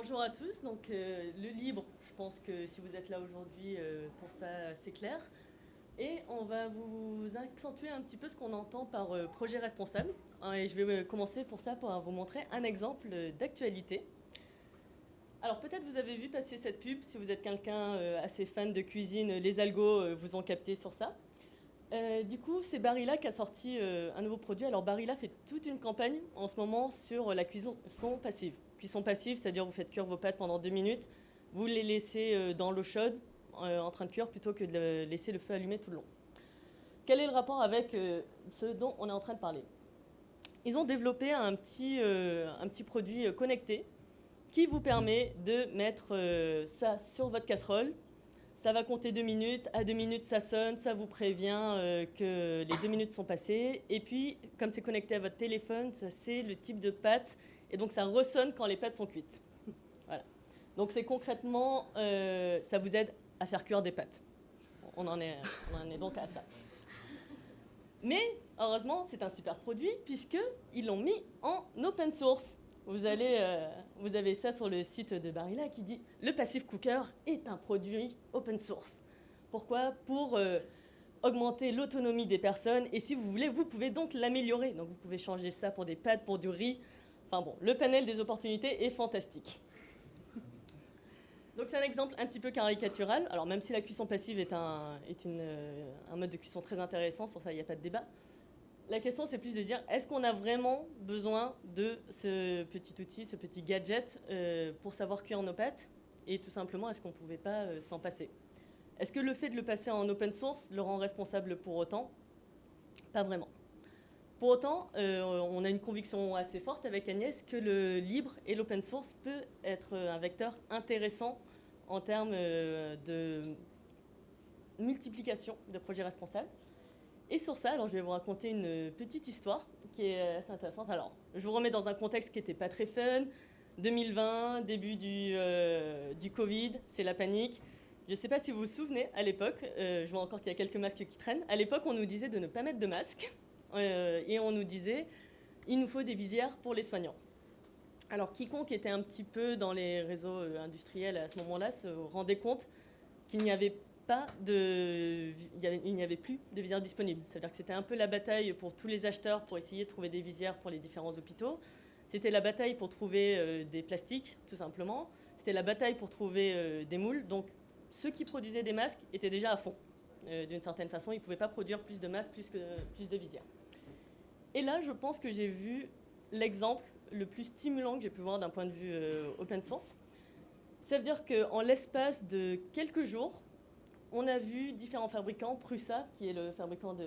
Bonjour à tous, donc le libre, je pense que si vous êtes là aujourd'hui pour ça c'est clair. Et on va vous accentuer un petit peu ce qu'on entend par projet responsable. Et je vais commencer pour ça pour vous montrer un exemple d'actualité. Alors peut-être vous avez vu passer cette pub, si vous êtes quelqu'un assez fan de cuisine, les algos vous ont capté sur ça. Du coup, c'est Barilla qui a sorti un nouveau produit. Alors Barilla fait toute une campagne en ce moment sur la cuisson passive. Cuisson passive, c'est-à-dire vous faites cuire vos pâtes pendant 2 minutes, vous les laissez dans l'eau chaude en train de cuire plutôt que de laisser le feu allumé tout le long. Quel est le rapport avec ce dont on est en train de parler? Ils ont développé un petit produit connecté qui vous permet de mettre ça sur votre casserole. Ça va compter 2 minutes. À 2 minutes, ça sonne. Ça vous prévient que les 2 minutes sont passées. Et puis, comme c'est connecté à votre téléphone, ça c'est le type de pâte. Et donc, ça ressonne quand les pâtes sont cuites. Voilà. Donc, c'est concrètement, ça vous aide à faire cuire des pâtes. On en est donc à ça. Mais, heureusement, c'est un super produit puisqu'ils l'ont mis en open source. Vous avez ça sur le site de Barilla qui dit le Passive Cooker est un produit open source. Pourquoi? Pour augmenter l'autonomie des personnes et si vous voulez, vous pouvez donc l'améliorer. Donc vous pouvez changer ça pour des pâtes, pour du riz. Enfin bon, le panel des opportunités est fantastique. Donc c'est un exemple un petit peu caricatural. Alors même si la cuisson passive est un mode de cuisson très intéressant, sur ça il n'y a pas de débat. La question, c'est plus de dire, est-ce qu'on a vraiment besoin de ce petit outil, ce petit gadget pour savoir cuire nos pâtes? Et tout simplement, est-ce qu'on ne pouvait pas s'en passer? Est-ce que le fait de le passer en open source le rend responsable pour autant? Pas vraiment. Pour autant, on a une conviction assez forte avec Agnès que le libre et l'open source peut être un vecteur intéressant en termes de multiplication de projets responsables. Et sur ça, alors je vais vous raconter une petite histoire qui est assez intéressante. Alors, je vous remets dans un contexte qui n'était pas très fun. 2020, début du Covid, c'est la panique. Je ne sais pas si vous vous souvenez, à l'époque, je vois encore qu'il y a quelques masques qui traînent. À l'époque, on nous disait de ne pas mettre de masque et on nous disait il nous faut des visières pour les soignants. Alors, quiconque était un petit peu dans les réseaux industriels à ce moment-là se rendait compte qu'il n'y avait pas de, il n'y avait plus de visières disponibles. Ça veut dire que c'était un peu la bataille pour tous les acheteurs pour essayer de trouver des visières pour les différents hôpitaux. C'était la bataille pour trouver des plastiques, tout simplement. C'était la bataille pour trouver des moules. Donc, ceux qui produisaient des masques étaient déjà à fond. D'une certaine façon, ils ne pouvaient pas produire plus de masques, plus de visières. Et là, je pense que j'ai vu l'exemple le plus stimulant que j'ai pu voir d'un point de vue open source. Ça veut dire qu'en l'espace de quelques jours, on a vu différents fabricants, Prusa, qui est le fabricant de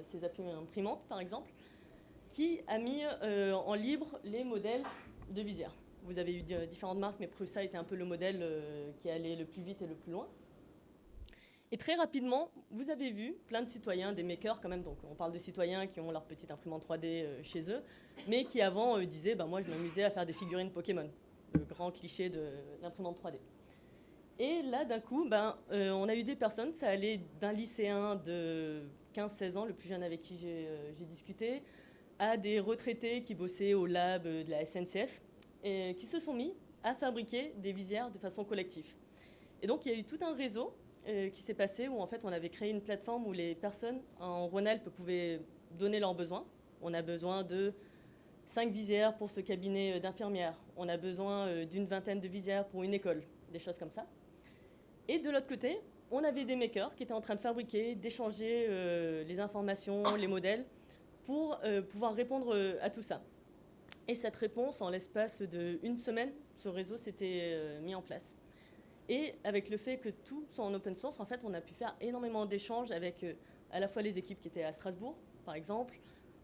ces appuis imprimantes par exemple, qui a mis en libre les modèles de visière. Vous avez eu différentes marques, mais Prusa était un peu le modèle qui allait le plus vite et le plus loin. Et très rapidement, vous avez vu plein de citoyens, des makers quand même, donc on parle de citoyens qui ont leur petite imprimante 3D chez eux, mais qui avant disaient moi je m'amusais à faire des figurines Pokémon, le grand cliché de l'imprimante 3D. Et là, d'un coup, on a eu des personnes, ça allait d'un lycéen de 15-16 ans, le plus jeune avec qui j'ai discuté, à des retraités qui bossaient au lab de la SNCF, et qui se sont mis à fabriquer des visières de façon collective. Et donc, il y a eu tout un réseau qui s'est passé où, en fait, on avait créé une plateforme où les personnes en Rhône-Alpes pouvaient donner leurs besoins. On a besoin de 5 visières pour ce cabinet d'infirmière. On a besoin d'une vingtaine de visières pour une école, des choses comme ça. Et de l'autre côté, on avait des makers qui étaient en train de fabriquer, d'échanger les informations, les modèles, pour pouvoir répondre à tout ça. Et cette réponse, en l'espace d'une semaine, ce réseau s'était mis en place. Et avec le fait que tout soit en open source, en fait, on a pu faire énormément d'échanges avec à la fois les équipes qui étaient à Strasbourg, par exemple,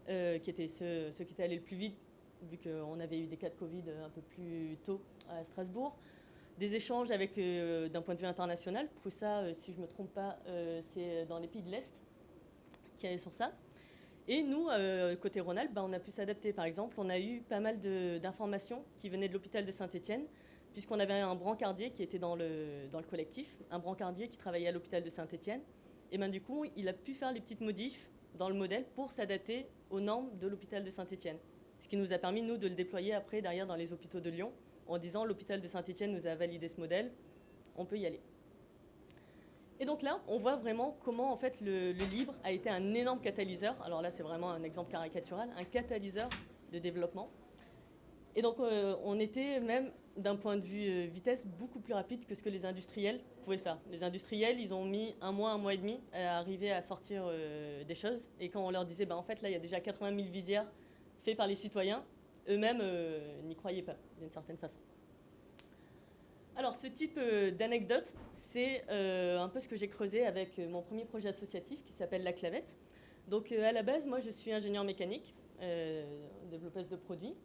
qui étaient ceux qui étaient allés le plus vite, vu qu'on avait eu des cas de Covid un peu plus tôt à Strasbourg, des échanges avec, d'un point de vue international. Pour ça, si je ne me trompe pas, c'est dans les pays de l'Est qui est sur ça. Et nous, côté Rhône-Alpes, on a pu s'adapter. Par exemple, on a eu pas mal d'informations qui venaient de l'hôpital de Saint-Étienne, puisqu'on avait un brancardier qui était dans le collectif, un brancardier qui travaillait à l'hôpital de Saint-Étienne. Et du coup, il a pu faire les petites modifs dans le modèle pour s'adapter aux normes de l'hôpital de Saint-Étienne. Ce qui nous a permis, nous, de le déployer après, derrière, dans les hôpitaux de Lyon. en disant l'hôpital de Saint-Étienne nous a validé ce modèle, on peut y aller. Et donc là, on voit vraiment comment en fait, le libre a été un énorme catalyseur. Alors là, c'est vraiment un exemple caricatural, un catalyseur de développement. Et donc, on était même, d'un point de vue vitesse, beaucoup plus rapide que ce que les industriels pouvaient faire. Les industriels, ils ont mis un mois et demi à arriver à sortir des choses. Et quand on leur disait, en fait, là, il y a déjà 80 000 visières faites par les citoyens, eux-mêmes n'y croyaient pas, d'une certaine façon. Alors, ce type d'anecdote, c'est un peu ce que j'ai creusé avec mon premier projet associatif qui s'appelle La Clavette. Donc, à la base, moi, je suis ingénieur mécanique, développeuse de produits.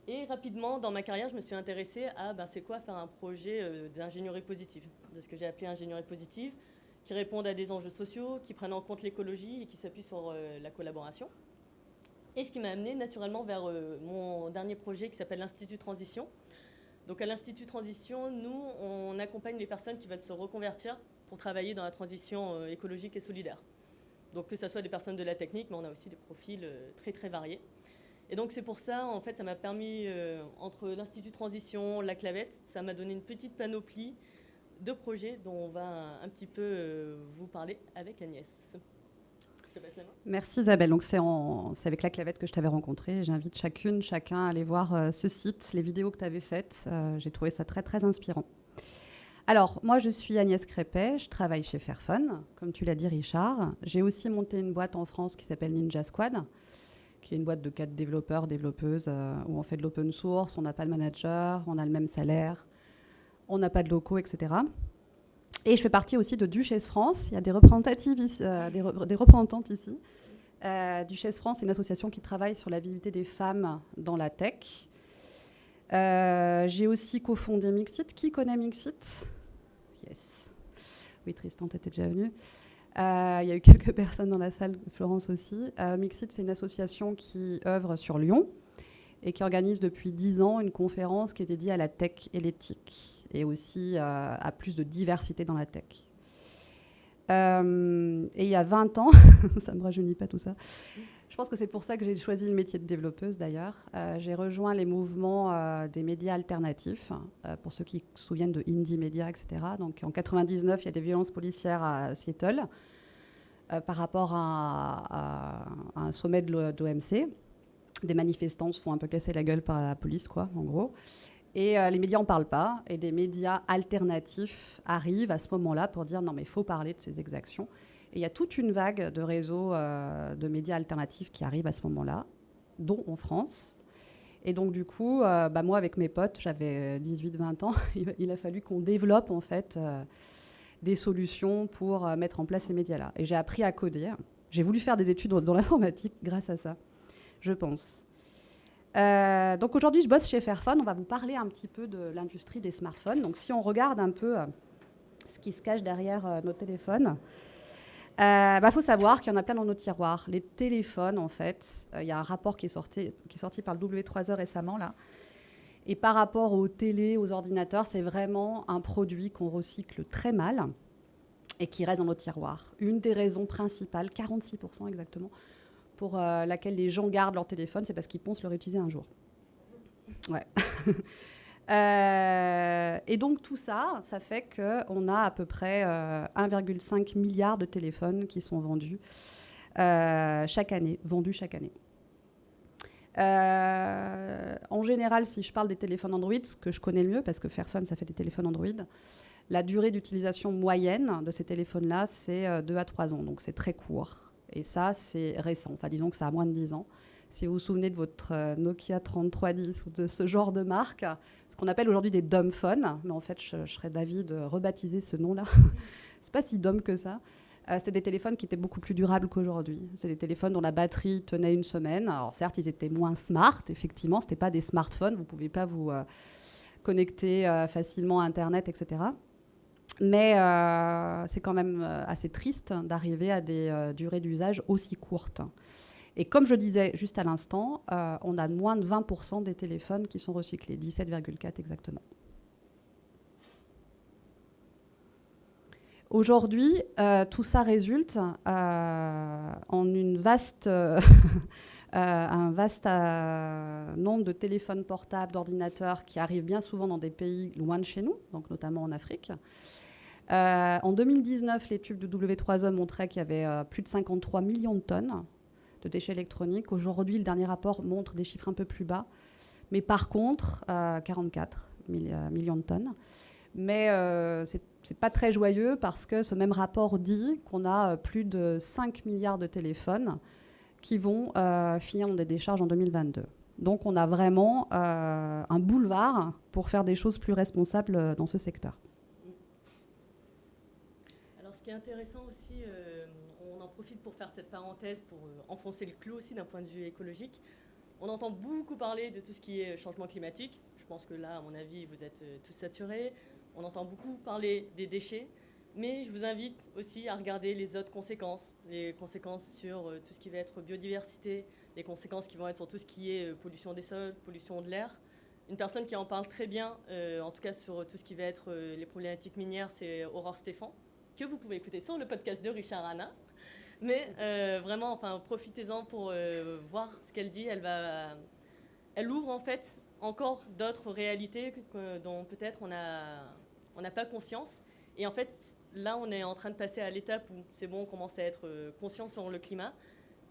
Et rapidement, dans ma carrière, je me suis intéressée à c'est quoi faire un projet d'ingénierie positive, de ce que j'ai appelé ingénierie positive, qui répondent à des enjeux sociaux, qui prennent en compte l'écologie et qui s'appuient sur la collaboration. Et ce qui m'a amené naturellement vers mon dernier projet qui s'appelle l'Institut Transition. Donc à l'Institut Transition, nous, on accompagne les personnes qui veulent se reconvertir pour travailler dans la transition écologique et solidaire. Donc que ce soit des personnes de la technique, mais on a aussi des profils très très variés. Et donc c'est pour ça, en fait, ça m'a permis, entre l'Institut Transition, la Clavette, ça m'a donné une petite panoplie de projets dont on va un petit peu vous parler avec Agnès. Je te passe la main. Merci Isabelle. Donc c'est avec la Clavette que je t'avais rencontrée. J'invite chacun à aller voir ce site, les vidéos que tu avais faites. J'ai trouvé ça très très inspirant. Alors, moi je suis Agnès Crépet, je travaille chez Fairphone, comme tu l'as dit Richard. J'ai aussi monté une boîte en France qui s'appelle Ninja Squad, qui est une boîte de 4 développeurs, développeuses, où on fait de l'open source, on n'a pas de manager, on a le même salaire, on n'a pas de locaux, etc. Et je fais partie aussi de Duchesse France. Il y a des représentatives ici, des représentantes ici. Duchesse France, c'est une association qui travaille sur la visibilité des femmes dans la tech. J'ai aussi cofondé Mixit. Qui connaît Mixit? Yes. Oui, Tristan, tu étais déjà venu. Il y a eu quelques personnes dans la salle, Florence aussi. Mixit, c'est une association qui œuvre sur Lyon et qui organise depuis 10 ans une conférence qui est dédiée à la tech et l'éthique et aussi à plus de diversité dans la tech. Et il y a 20 ans, ça ne me rajeunit pas tout ça, je pense que c'est pour ça que j'ai choisi le métier de développeuse d'ailleurs. J'ai rejoint les mouvements des médias alternatifs, pour ceux qui se souviennent de Indie Media, etc. Donc en 99, il y a des violences policières à Seattle par rapport à un sommet de l'OMC. Des manifestants se font un peu casser la gueule par la police, quoi, en gros. Et les médias n'en parlent pas. Et des médias alternatifs arrivent à ce moment-là pour dire non, mais il faut parler de ces exactions. Et il y a toute une vague de réseaux de médias alternatifs qui arrivent à ce moment-là, dont en France. Et donc, du coup, moi, avec mes potes, j'avais 18-20 ans, il a fallu qu'on développe, en fait, des solutions pour mettre en place ces médias-là. Et j'ai appris à coder. J'ai voulu faire des études dans l'informatique grâce à ça, je pense. Donc, aujourd'hui, je bosse chez Fairphone. On va vous parler un petit peu de l'industrie des smartphones. Donc, si on regarde un peu ce qui se cache derrière nos téléphones, faut savoir qu'il y en a plein dans nos tiroirs. Les téléphones, en fait, il y a un rapport qui est sorti par le W3E récemment, là. Et par rapport aux télés, aux ordinateurs, c'est vraiment un produit qu'on recycle très mal et qui reste dans nos tiroirs. Une des raisons principales, 46% exactement, pour laquelle les gens gardent leur téléphone, c'est parce qu'ils pensent le réutiliser un jour. Ouais. Et donc tout ça, ça fait qu'on a à peu près 1,5 milliard de téléphones qui sont vendus chaque année. En général, si je parle des téléphones Android, ce que je connais le mieux, parce que Fairphone, ça fait des téléphones Android, la durée d'utilisation moyenne de ces téléphones-là, c'est 2 à 3 ans. Donc c'est très court. Et ça, c'est récent. Enfin, disons que ça a moins de 10 ans. Si vous vous souvenez de votre Nokia 3310 ou de ce genre de marque, ce qu'on appelle aujourd'hui des dumb phones, mais en fait, je serais d'avis de rebaptiser ce nom-là. C'est pas si dumb que ça. C'était des téléphones qui étaient beaucoup plus durables qu'aujourd'hui. C'est des téléphones dont la batterie tenait une semaine. Alors certes, ils étaient moins smart, effectivement. C'était pas des smartphones. Vous pouviez pas vous connecter facilement à Internet, etc. Mais c'est quand même assez triste d'arriver à des durées d'usage aussi courtes. Et comme je disais juste à l'instant, on a moins de 20% des téléphones qui sont recyclés, 17,4 exactement. Aujourd'hui, tout ça résulte en une vaste un vaste nombre de téléphones portables, d'ordinateurs qui arrivent bien souvent dans des pays loin de chez nous, donc notamment en Afrique. En 2019, l'étude de W3E montrait qu'il y avait plus de 53 millions de tonnes de déchets électroniques. Aujourd'hui, le dernier rapport montre des chiffres un peu plus bas. Mais par contre, 44 millions de tonnes. Mais c'est pas très joyeux parce que ce même rapport dit qu'on a plus de 5 milliards de téléphones qui vont finir dans des décharges en 2022. Donc on a vraiment un boulevard pour faire des choses plus responsables dans ce secteur. Alors ce qui est intéressant aussi, on en profite pour faire cette parenthèse, pour enfoncer le clou aussi d'un point de vue écologique. On entend beaucoup parler de tout ce qui est changement climatique. Je pense que là, à mon avis, vous êtes tous saturés. On entend beaucoup parler des déchets. Mais je vous invite aussi à regarder les autres conséquences. Les conséquences sur tout ce qui va être biodiversité, les conséquences qui vont être sur tout ce qui est pollution des sols, pollution de l'air. Une personne qui en parle très bien, en tout cas sur tout ce qui va être les problématiques minières, c'est Aurore Stéphan, que vous pouvez écouter sur le podcast de Richard Hanna. Mais vraiment, enfin, profitez-en pour voir ce qu'elle dit. Elle ouvre en fait encore d'autres réalités dont peut-être on n'a pas conscience. Et en fait, là, on est en train de passer à l'étape où c'est bon, on commence à être conscient sur le climat,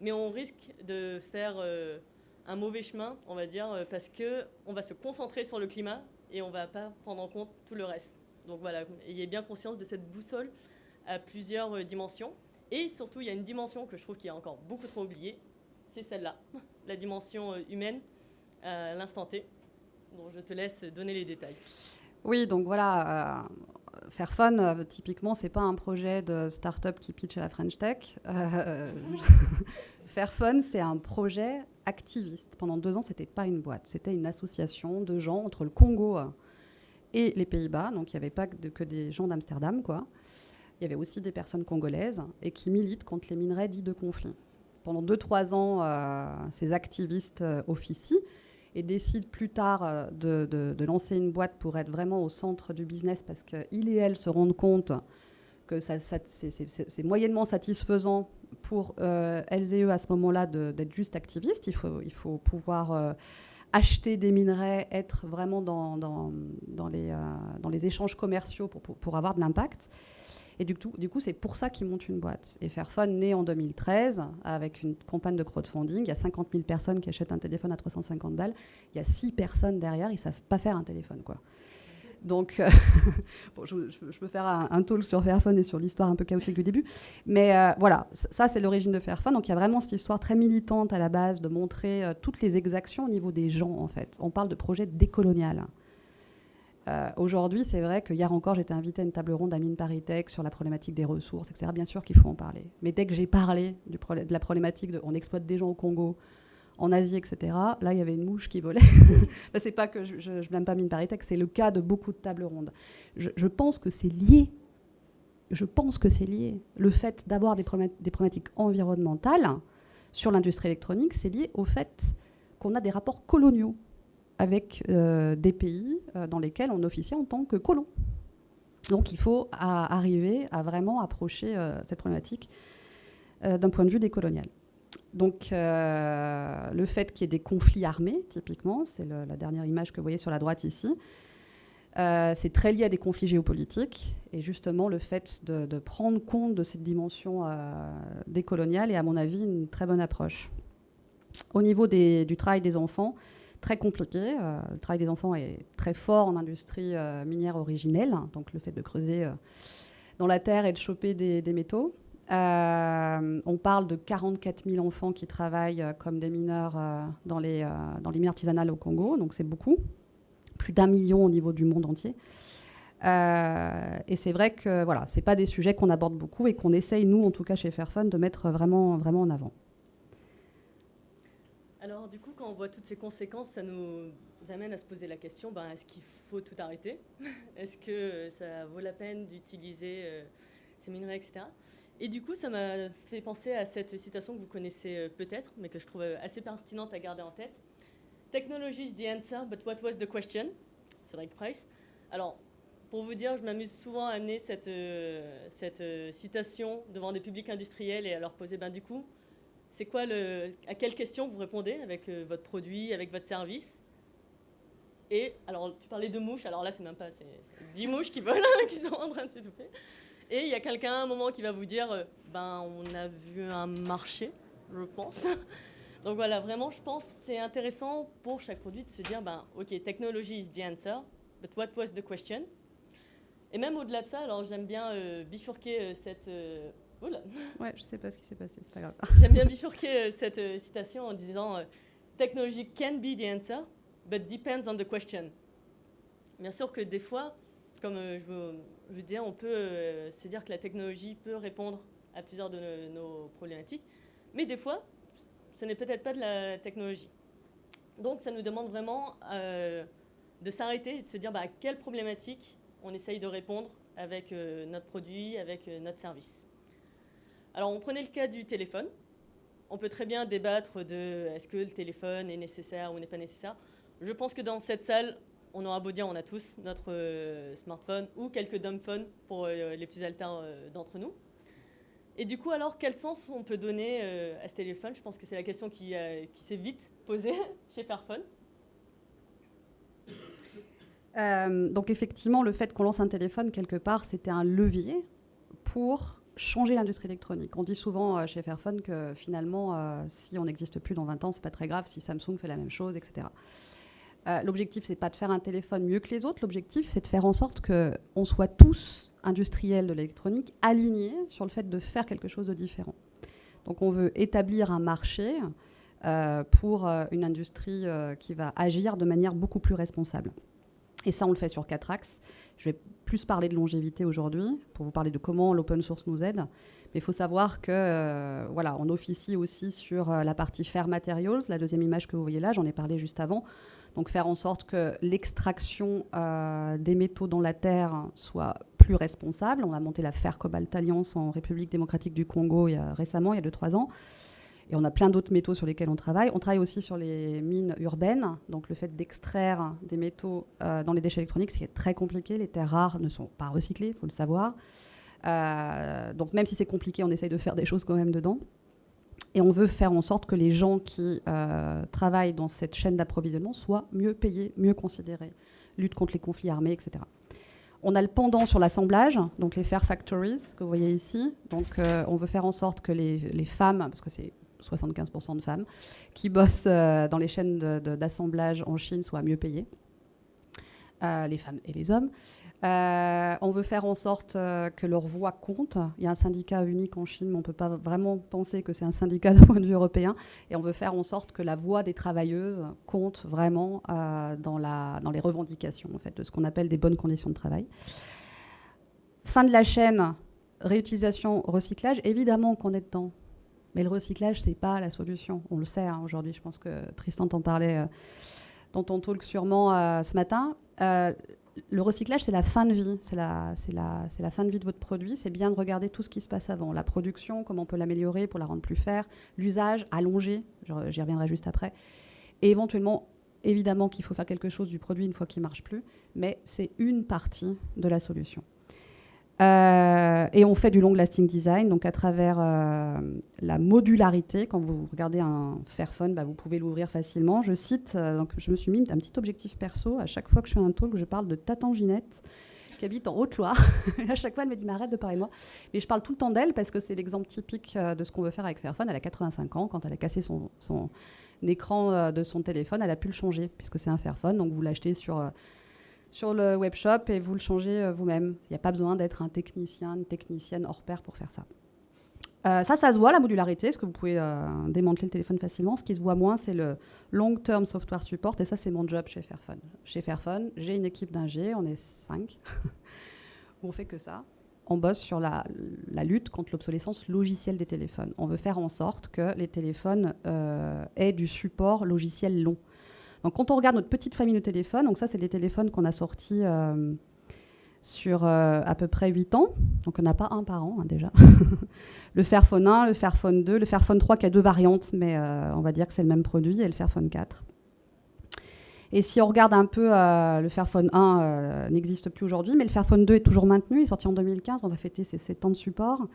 mais on risque de faire un mauvais chemin, on va dire, parce qu'on va se concentrer sur le climat et on ne va pas prendre en compte tout le reste. Donc voilà, ayez bien conscience de cette boussole à plusieurs dimensions. Et surtout, il y a une dimension que je trouve qui est encore beaucoup trop oubliée, c'est celle-là, la dimension humaine, à l'instant T. Donc je te laisse donner les détails. Oui, donc voilà, Fairphone, typiquement, c'est pas un projet de start-up qui pitch à la French Tech. Fairphone, c'est un projet activiste. Pendant 2 ans, c'était pas une boîte, c'était une association de gens entre le Congo et les Pays-Bas. Donc il n'y avait pas que des gens d'Amsterdam, quoi. Il y avait aussi des personnes congolaises et qui militent contre les minerais dits de conflit. Pendant 2-3 ans, ces activistes officient et décident plus tard de lancer une boîte pour être vraiment au centre du business parce qu'ils et elles se rendent compte que c'est moyennement satisfaisant pour elles et eux à ce moment-là d'être juste activistes. Il faut pouvoir acheter des minerais, être vraiment dans les échanges commerciaux pour avoir de l'impact. Et du coup, c'est pour ça qu'ils montent une boîte. Et Fairphone, né en 2013, avec une campagne de crowdfunding, il y a 50 000 personnes qui achètent un téléphone à 350 balles. Il y a 6 personnes derrière, ils ne savent pas faire un téléphone, quoi. Donc, bon, je peux faire un talk sur Fairphone et sur l'histoire un peu chaotique du début. Mais voilà, ça, c'est l'origine de Fairphone. Donc, il y a vraiment cette histoire très militante à la base de montrer toutes les exactions au niveau des gens, en fait. On parle de projet décolonial. Aujourd'hui, c'est vrai qu'hier encore, j'étais invitée à une table ronde à Mines Paris Tech sur la problématique des ressources, etc. Bien sûr qu'il faut en parler. Mais dès que j'ai parlé de la problématique on exploite des gens au Congo, en Asie, etc., là, il y avait une mouche qui volait. C'est pas que je blâme pas Mines Paris Tech, c'est le cas de beaucoup de tables rondes. Je pense que c'est lié. Je pense que c'est lié. Le fait d'avoir des problématiques environnementales sur l'industrie électronique, c'est lié au fait qu'on a des rapports coloniaux avec des pays dans lesquels on officie en tant que colon. Donc il faut arriver à vraiment approcher cette problématique d'un point de vue décolonial. Donc le fait qu'il y ait des conflits armés, typiquement, c'est la dernière image que vous voyez sur la droite ici, c'est très lié à des conflits géopolitiques. Et justement, le fait de prendre compte de cette dimension décoloniale est, à mon avis, une très bonne approche. Au niveau du travail des enfants, très compliqué. Le travail des enfants est très fort en industrie minière originelle, donc le fait de creuser dans la terre et de choper des métaux. On parle de 44 000 enfants qui travaillent comme des mineurs dans les mines artisanales au Congo, donc c'est beaucoup. Plus d'1 million au niveau du monde entier. Et c'est vrai que voilà, c'est pas des sujets qu'on aborde beaucoup et qu'on essaye, nous, en tout cas chez Fairphone, de mettre vraiment, vraiment en avant. Alors du coup, quand on voit toutes ces conséquences, ça nous amène à se poser la question, est-ce qu'il faut tout arrêter? Est-ce que ça vaut la peine d'utiliser ces minerais, etc. Et du coup, ça m'a fait penser à cette citation que vous connaissez peut-être, mais que je trouve assez pertinente à garder en tête. Technology is the answer, but what was the question? Cédric Price. Alors, pour vous dire, je m'amuse souvent à amener cette citation devant des publics industriels et à leur poser, du coup, c'est quoi à quelle question vous répondez avec votre produit, avec votre service. Et alors, tu parlais de mouches, alors là, c'est même pas, c'est 10 mouches qui volent, qui sont en train de s'étouffer. Et il y a quelqu'un à un moment qui va vous dire, on a vu un marché, je pense. Donc voilà, vraiment, je pense que c'est intéressant pour chaque produit de se dire, OK, technology is the answer, but what was the question? Et même au-delà de ça, alors j'aime bien bifurquer cette... Oula. Ouais, je sais pas ce qui s'est passé, c'est pas grave. J'aime bien bifurquer cette citation en disant technology can be the answer, but depends on the question. Bien sûr que des fois, comme je vous disais, on peut se dire que la technologie peut répondre à plusieurs de nos problématiques, mais des fois, ce n'est peut-être pas de la technologie. Donc ça nous demande vraiment de s'arrêter et de se dire à quelle problématique on essaye de répondre avec notre produit, avec notre service. Alors on prenait le cas du téléphone. On peut très bien débattre de est-ce que le téléphone est nécessaire ou n'est pas nécessaire. Je pense que dans cette salle, on aura beau dire on a tous notre smartphone ou quelques dumbphones pour les plus alters d'entre nous. Et du coup, alors, quel sens on peut donner à ce téléphone? Je pense que c'est la question qui s'est vite posée chez Fairphone. Donc effectivement, le fait qu'on lance un téléphone, quelque part, c'était un levier pour changer l'industrie électronique. On dit souvent chez Fairphone que finalement, si on n'existe plus dans 20 ans, c'est pas très grave si Samsung fait la même chose, etc. L'objectif, c'est pas de faire un téléphone mieux que les autres. L'objectif, c'est de faire en sorte qu'on soit tous industriels de l'électronique alignés sur le fait de faire quelque chose de différent. Donc on veut établir un marché pour une industrie qui va agir de manière beaucoup plus responsable. Et ça, on le fait sur 4 axes. Je vais plus parler de longévité aujourd'hui, pour vous parler de comment l'open source nous aide. Mais il faut savoir que, on officie aussi sur la partie Fair Materials, la deuxième image que vous voyez là, j'en ai parlé juste avant. Donc faire en sorte que l'extraction des métaux dans la terre soit plus responsable. On a monté la Fair Cobalt Alliance en République démocratique du Congo récemment, il y a 2-3 ans. Et on a plein d'autres métaux sur lesquels on travaille. On travaille aussi sur les mines urbaines, donc le fait d'extraire des métaux dans les déchets électroniques, ce qui est très compliqué. Les terres rares ne sont pas recyclées, il faut le savoir. Donc même si c'est compliqué, on essaye de faire des choses quand même dedans. Et on veut faire en sorte que les gens qui travaillent dans cette chaîne d'approvisionnement soient mieux payés, mieux considérés. Lutte contre les conflits armés, etc. On a le pendant sur l'assemblage, donc les Fair Factories que vous voyez ici. Donc on veut faire en sorte que les femmes, parce que c'est 75% de femmes, qui bossent dans les chaînes d'assemblage en Chine soient mieux payées, les femmes et les hommes. On veut faire en sorte que leur voix compte. Il y a un syndicat unique en Chine, mais on ne peut pas vraiment penser que c'est un syndicat d'un point de vue européen. Et on veut faire en sorte que la voix des travailleuses compte vraiment dans les revendications en fait, de ce qu'on appelle des bonnes conditions de travail. Fin de la chaîne, réutilisation, recyclage. Évidemment qu'on est dedans. Mais le recyclage, ce n'est pas la solution. On le sait aujourd'hui. Je pense que Tristan t'en parlait dans ton talk sûrement ce matin. Le recyclage, c'est la fin de vie. C'est la fin de vie de votre produit. C'est bien de regarder tout ce qui se passe avant. La production, comment on peut l'améliorer pour la rendre plus fair. L'usage, allonger. J'y reviendrai juste après. Et éventuellement, évidemment qu'il faut faire quelque chose du produit une fois qu'il ne marche plus. Mais c'est une partie de la solution. Et on fait du long-lasting design, donc à travers la modularité. Quand vous regardez un Fairphone, vous pouvez l'ouvrir facilement. Je cite, donc je me suis mis un petit objectif perso. À chaque fois que je fais un talk, je parle de Tatan Ginette, qui habite en Haute-Loire. À chaque fois, elle me dit, mais arrête de parler de moi. Mais je parle tout le temps d'elle parce que c'est l'exemple typique de ce qu'on veut faire avec Fairphone. Elle a 85 ans. Quand elle a cassé son écran de son téléphone, elle a pu le changer, puisque c'est un Fairphone. Donc vous l'achetez sur le webshop et vous le changez vous-même. Il n'y a pas besoin d'être un technicien, une technicienne hors pair pour faire ça. Ça se voit, la modularité, parce que vous pouvez démanteler le téléphone facilement. Ce qui se voit moins, c'est le long-term software support, et ça, c'est mon job chez Fairphone. Chez Fairphone, j'ai une équipe d'ingé, on est 5, où on fait que ça. On bosse sur la lutte contre l'obsolescence logicielle des téléphones. On veut faire en sorte que les téléphones aient du support logiciel long. Donc, quand on regarde notre petite famille de téléphones, donc ça, c'est des téléphones qu'on a sortis sur à peu près 8 ans. Donc, on n'a pas un par an, déjà. Le Fairphone 1, le Fairphone 2, le Fairphone 3 qui a 2 variantes, mais on va dire que c'est le même produit, et le Fairphone 4. Et si on regarde un peu, le Fairphone 1 n'existe plus aujourd'hui, mais le Fairphone 2 est toujours maintenu. Il est sorti en 2015, on va fêter ses 7 ans de support.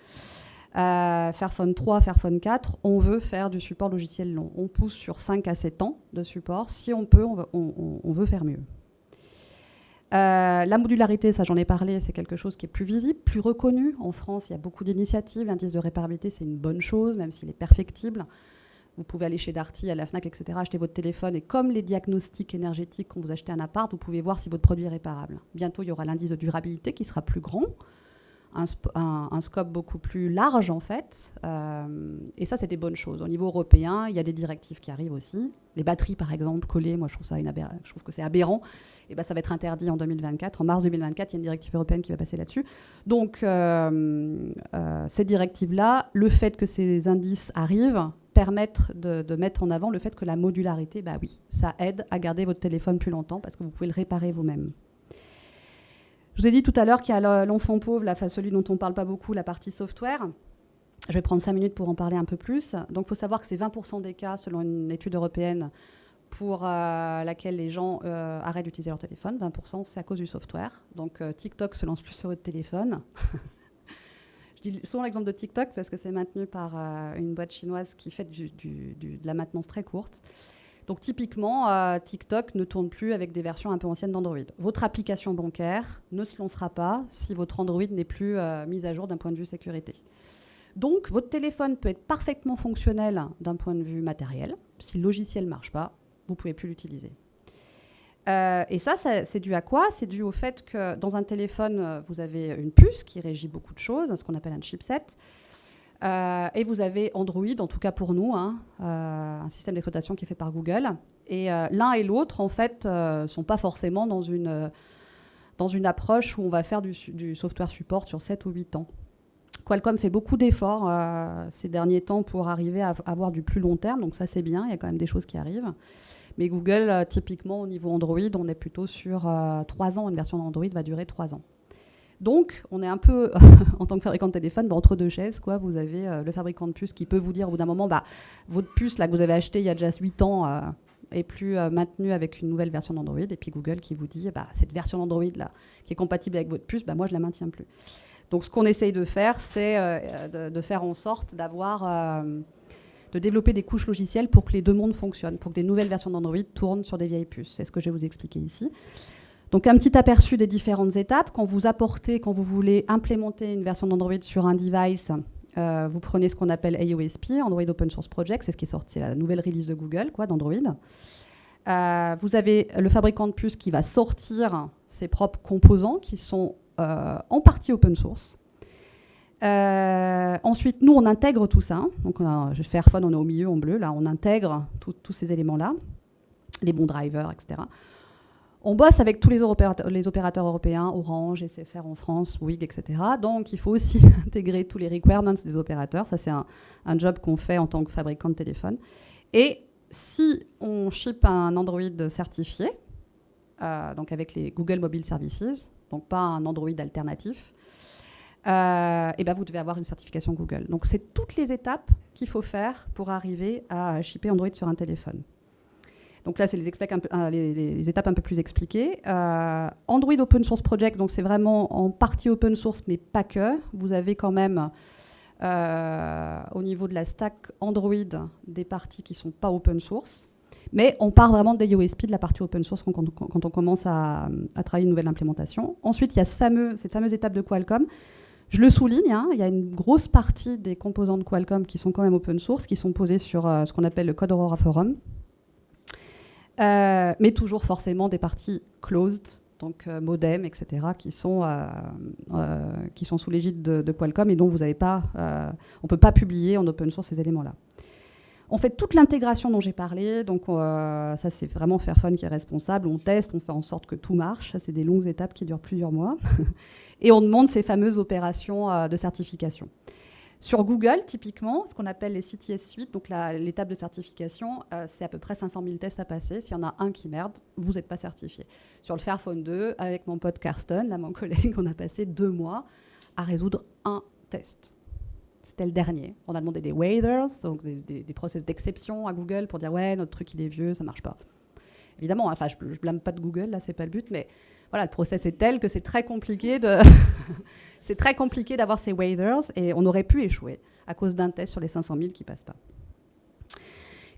Fairphone 3, Fairphone 4, on veut faire du support logiciel long. On pousse sur 5 à 7 ans de support. Si on peut, on veut faire mieux. La modularité, ça j'en ai parlé, c'est quelque chose qui est plus visible, plus reconnu. En France, il y a beaucoup d'initiatives. L'indice de réparabilité, c'est une bonne chose, même s'il est perfectible. Vous pouvez aller chez Darty, à la Fnac, etc., acheter votre téléphone. Et comme les diagnostics énergétiques quand vous achetez un appart, vous pouvez voir si votre produit est réparable. Bientôt, il y aura l'indice de durabilité qui sera plus grand. Un scope beaucoup plus large, en fait. Et ça, c'est des bonnes choses. Au niveau européen, il y a des directives qui arrivent aussi. Les batteries, par exemple, collées, moi, je trouve que c'est aberrant. Et ben, ça va être interdit en 2024. En mars 2024, il y a une directive européenne qui va passer là-dessus. Donc, ces directives-là, le fait que ces indices arrivent, permettre de mettre en avant le fait que la modularité, bah oui, ça aide à garder votre téléphone plus longtemps parce que vous pouvez le réparer vous-même. Je vous ai dit tout à l'heure qu'il y a l'enfant pauvre, celui dont on ne parle pas beaucoup, la partie software. Je vais prendre 5 minutes pour en parler un peu plus. Donc, il faut savoir que c'est 20% des cas, selon une étude européenne, pour laquelle les gens arrêtent d'utiliser leur téléphone. 20%, c'est à cause du software. Donc, TikTok se lance plus sur votre téléphone. Je dis souvent l'exemple de TikTok parce que c'est maintenu par une boîte chinoise qui fait de la maintenance très courte. Donc typiquement, TikTok ne tourne plus avec des versions un peu anciennes d'Android. Votre application bancaire ne se lancera pas si votre Android n'est plus mise à jour d'un point de vue sécurité. Donc votre téléphone peut être parfaitement fonctionnel d'un point de vue matériel. Si le logiciel ne marche pas, vous ne pouvez plus l'utiliser. Et ça, c'est dû à quoi? C'est dû au fait que dans un téléphone, vous avez une puce qui régit beaucoup de choses, ce qu'on appelle un chipset. Et vous avez Android, en tout cas pour nous, un système d'exploitation qui est fait par Google. Et l'un et l'autre, en fait, ne sont pas forcément dans une approche où on va faire du software support sur 7 ou 8 ans. Qualcomm fait beaucoup d'efforts ces derniers temps pour arriver à avoir du plus long terme. Donc ça, c'est bien, il y a quand même des choses qui arrivent. Mais Google, typiquement, au niveau Android, on est plutôt sur 3 ans. Une version d'Android va durer 3 ans. Donc, on est un peu, en tant que fabricant de téléphone, entre deux chaises, quoi. Vous avez le fabricant de puces qui peut vous dire au bout d'un moment, votre puce là, que vous avez achetée il y a déjà 8 ans est plus maintenue avec une nouvelle version d'Android. Et puis Google qui vous dit, cette version d'Android là, qui est compatible avec votre puce, moi, je ne la maintiens plus. Donc, ce qu'on essaye de faire, c'est de faire en sorte de développer des couches logicielles pour que les deux mondes fonctionnent, pour que des nouvelles versions d'Android tournent sur des vieilles puces. C'est ce que je vais vous expliquer ici. Donc, un petit aperçu des différentes étapes. Quand vous voulez implémenter une version d'Android sur un device, vous prenez ce qu'on appelle AOSP, Android Open Source Project, c'est ce qui est sorti, c'est la nouvelle release de Google, d'Android. Vous avez le fabricant de puces qui va sortir ses propres composants qui sont en partie open source. Ensuite, nous, on intègre tout ça. Donc, je fais Fairphone, on est au milieu en bleu. Là, on intègre tous ces éléments-là, les bons drivers, etc. On bosse avec tous les opérateurs européens, Orange, SFR en France, Bouygues, etc. Donc, il faut aussi intégrer tous les requirements des opérateurs. Ça, c'est un job qu'on fait en tant que fabricant de téléphone. Et si on ship un Android certifié, donc avec les Google Mobile Services, donc pas un Android alternatif, vous devez avoir une certification Google. Donc, c'est toutes les étapes qu'il faut faire pour arriver à shipper Android sur un téléphone. Donc là, c'est les étapes un peu plus expliquées. Android Open Source Project, donc c'est vraiment en partie open source, mais pas que. Vous avez quand même, au niveau de la stack Android, des parties qui ne sont pas open source. Mais on part vraiment des USP, de la partie open source, quand on commence à travailler une nouvelle implémentation. Ensuite, il y a cette fameuse étape de Qualcomm. Je le souligne, il y a une grosse partie des composants de Qualcomm qui sont quand même open source, qui sont posés sur ce qu'on appelle le Code Aurora Forum. Mais toujours forcément des parties closed, donc modem, etc., qui sont sous l'égide de Qualcomm et dont on ne peut pas publier en open source ces éléments-là. On fait toute l'intégration dont j'ai parlé, donc ça c'est vraiment Fairphone qui est responsable, on teste, on fait en sorte que tout marche, ça c'est des longues étapes qui durent plusieurs mois, et on demande ces fameuses opérations de certification. Sur Google, typiquement, ce qu'on appelle les CTS Suite, donc l'étape de certification, c'est à peu près 500 000 tests à passer. S'il y en a un qui merde, vous n'êtes pas certifié. Sur le Fairphone 2, avec mon pote Karsten, là, mon collègue, on a passé 2 mois à résoudre un test. C'était le dernier. On a demandé des waivers, donc des process d'exception à Google pour dire « ouais, notre truc, il est vieux, ça ne marche pas ». Évidemment, je ne blâme pas de Google, là, ce n'est pas le but, mais voilà, le process est tel que c'est très compliqué de... c'est très compliqué d'avoir ces waivers et on aurait pu échouer à cause d'un test sur les 500 000 qui ne passent pas.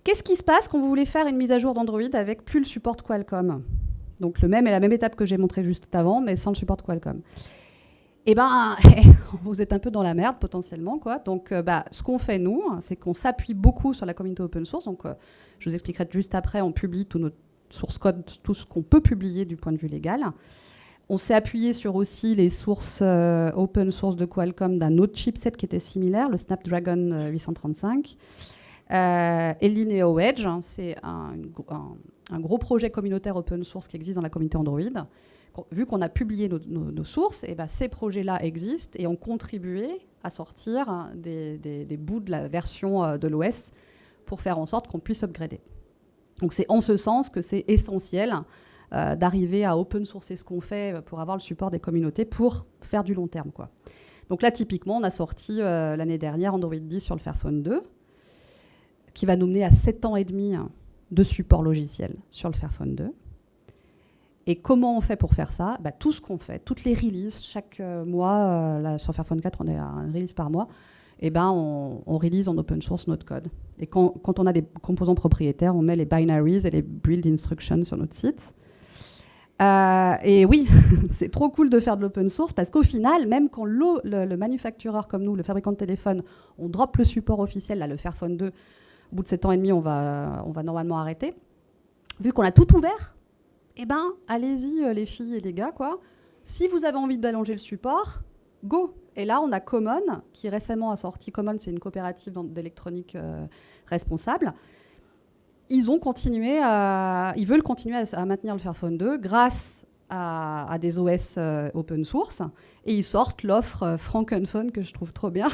Qu'est-ce qui se passe quand vous voulez faire une mise à jour d'Android avec plus le support Qualcomm? Donc la même étape que j'ai montrée juste avant, mais sans le support Qualcomm. Eh ben, vous êtes un peu dans la merde potentiellement, quoi. Donc, ce qu'on fait nous, c'est qu'on s'appuie beaucoup sur la communauté open source. Donc, je vous expliquerai juste après. On publie tout notre source code, tout ce qu'on peut publier du point de vue légal. On s'est appuyé sur aussi les sources open source de Qualcomm d'un autre chipset qui était similaire, le Snapdragon 835. Et Lineo Edge, c'est un gros projet communautaire open source qui existe dans la communauté Android. Vu qu'on a publié nos sources, et ces projets-là existent et ont contribué à sortir des bouts de la version de l'OS pour faire en sorte qu'on puisse upgrader. Donc c'est en ce sens que c'est essentiel d'arriver à open sourcer ce qu'on fait pour avoir le support des communautés pour faire du long terme, quoi. Donc là, typiquement, on a sorti l'année dernière Android 10 sur le Fairphone 2, qui va nous mener à 7 ans et demi de support logiciel sur le Fairphone 2. Et comment on fait pour faire ça? Tout ce qu'on fait, toutes les releases, chaque mois, là, sur Fairphone 4, on est à un release par mois, on release en open source notre code. Et quand on a des composants propriétaires, on met les binaries et les build instructions sur notre site. Et oui, c'est trop cool de faire de l'open source parce qu'au final, même quand le manufactureur comme nous, le fabricant de téléphone, on drop le support officiel, là, le Fairphone 2, au bout de 7 ans et demi, on va normalement arrêter. Vu qu'on a tout ouvert, allez-y les filles et les gars, quoi. Si vous avez envie d'allonger le support, go. Et là, on a Common, qui récemment a sorti. Common, c'est une coopérative d'électronique responsable. Ils veulent continuer à maintenir le Fairphone 2 grâce à des OS open source. Et ils sortent l'offre Frankenphone, que je trouve trop bien.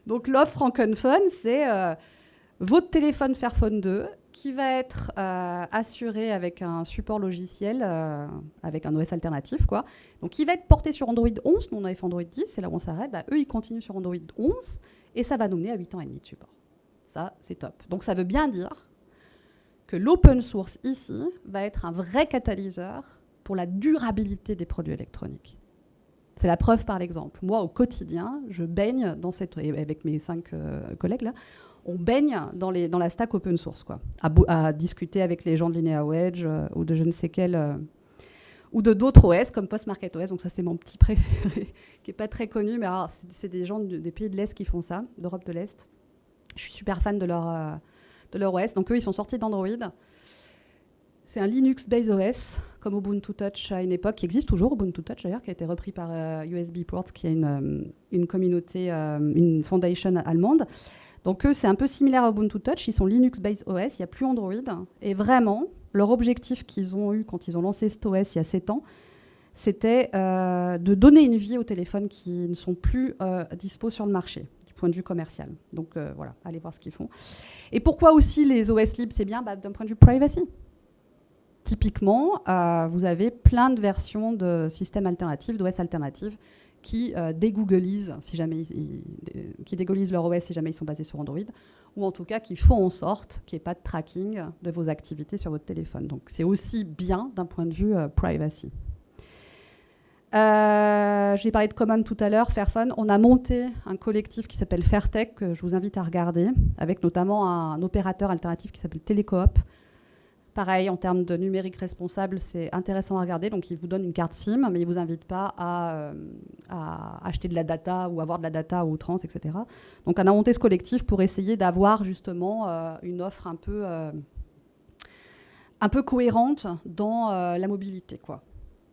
Donc l'offre Frankenphone, c'est votre téléphone Fairphone 2 qui va être assuré avec un support logiciel, avec un OS alternatif, quoi. Donc, il va être porté sur Android 11. Nous, on avait fait Android 10, c'est là où on s'arrête. Eux, ils continuent sur Android 11 et ça va nous mener à 8 ans et demi de support. Ça, c'est top. Donc, ça veut bien dire que l'open source, ici, va être un vrai catalyseur pour la durabilité des produits électroniques. C'est la preuve par l'exemple. Moi, au quotidien, je baigne dans avec mes 5 collègues, là, on baigne dans la stack open source, quoi, à discuter avec les gens de Linear Edge ou de je ne sais quel, ou de d'autres OS comme Postmarket OS. Donc ça, c'est mon petit préféré, qui n'est pas très connu, mais alors, c'est des gens des pays de l'Est qui font ça, d'Europe de l'Est. Je suis super fan de leur OS. Donc eux, ils sont sortis d'Android. C'est un Linux-based OS, comme Ubuntu Touch à une époque, qui existe toujours, Ubuntu Touch d'ailleurs, qui a été repris par USB Ports, qui est une communauté, une foundation allemande. Donc eux, c'est un peu similaire à Ubuntu Touch. Ils sont Linux-based OS, il n'y a plus Android. Et vraiment, leur objectif qu'ils ont eu quand ils ont lancé cet OS il y a 7 ans, c'était de donner une vie aux téléphones qui ne sont plus dispo sur le marché, du point de vue commercial. Donc voilà, allez voir ce qu'ils font. Et pourquoi aussi les OS libres, c'est bien d'un point de vue privacy. Typiquement, vous avez plein de versions de systèmes alternatifs, d'OS alternatifs, qui dégooglisent leur OS si jamais ils sont basés sur Android, ou en tout cas qui font en sorte qu'il n'y ait pas de tracking de vos activités sur votre téléphone. Donc c'est aussi bien d'un point de vue privacy. J'ai parlé de Common tout à l'heure, Fairphone. On a monté un collectif qui s'appelle Fairtech, que je vous invite à regarder, avec notamment un opérateur alternatif qui s'appelle Télécoop. Pareil, en termes de numérique responsable, c'est intéressant à regarder. Donc, il vous donne une carte SIM, mais il ne vous invite pas à acheter de la data ou avoir de la data à outrance, etc. Donc, on a monté ce collectif pour essayer d'avoir justement une offre un peu cohérente dans la mobilité, quoi.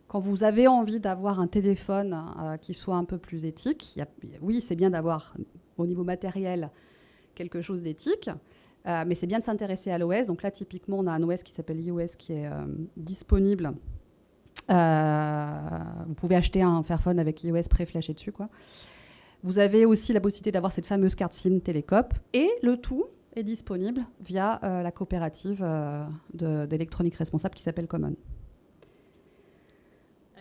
Quand vous avez envie d'avoir un téléphone qui soit un peu plus éthique, oui, c'est bien d'avoir, au niveau matériel, quelque chose d'éthique. Mais c'est bien de s'intéresser à l'OS. Donc là, typiquement, on a un OS qui s'appelle iOS qui est disponible. Vous pouvez acheter un Fairphone avec iOS pré-flashé dessus, quoi. Vous avez aussi la possibilité d'avoir cette fameuse carte SIM Télécoop. Et le tout est disponible via la coopérative d'électronique responsable qui s'appelle Common.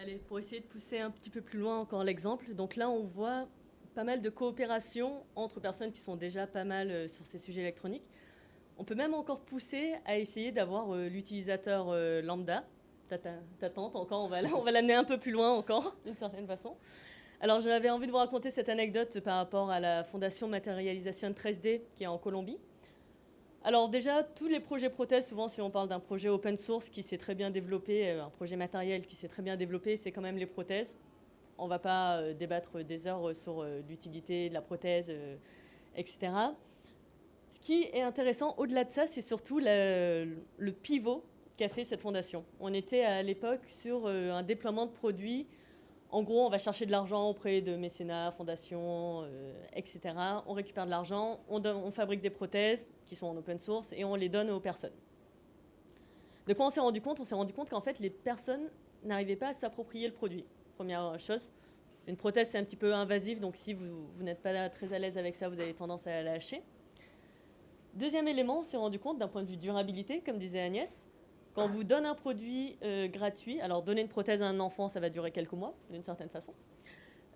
Allez, pour essayer de pousser un petit peu plus loin encore l'exemple. Donc là, on voit pas mal de coopération entre personnes qui sont déjà pas mal sur ces sujets électroniques. On peut même encore pousser à essayer d'avoir l'utilisateur lambda, ta tante encore, on va l'amener un peu plus loin encore, d'une certaine façon, Alors, j'avais envie de vous raconter cette anecdote par rapport à la fondation Materialization 13D qui est en Colombie. Alors déjà, tous les projets prothèses, souvent si on parle d'un projet open source qui s'est très bien développé, un projet matériel qui s'est très bien développé, c'est quand même les prothèses. On ne va pas débattre des heures sur l'utilité de la prothèse, etc. Ce qui est intéressant, au-delà de ça, c'est surtout le pivot qu'a fait cette fondation. On était à l'époque sur un déploiement de produits. En gros, on va chercher de l'argent auprès de mécénats, fondations, etc. On récupère de l'argent, on fabrique des prothèses qui sont en open source et on les donne aux personnes. De quoi on s'est rendu compte? On s'est rendu compte qu'en fait, les personnes n'arrivaient pas à s'approprier le produit. Première chose, une prothèse, c'est un petit peu invasif, donc si vous n'êtes pas très à l'aise avec ça, vous avez tendance à la lâcher. Deuxième élément, on s'est rendu compte d'un point de vue durabilité, comme disait Agnès, quand on vous donne un produit gratuit, alors donner une prothèse à un enfant, ça va durer quelques mois, d'une certaine façon.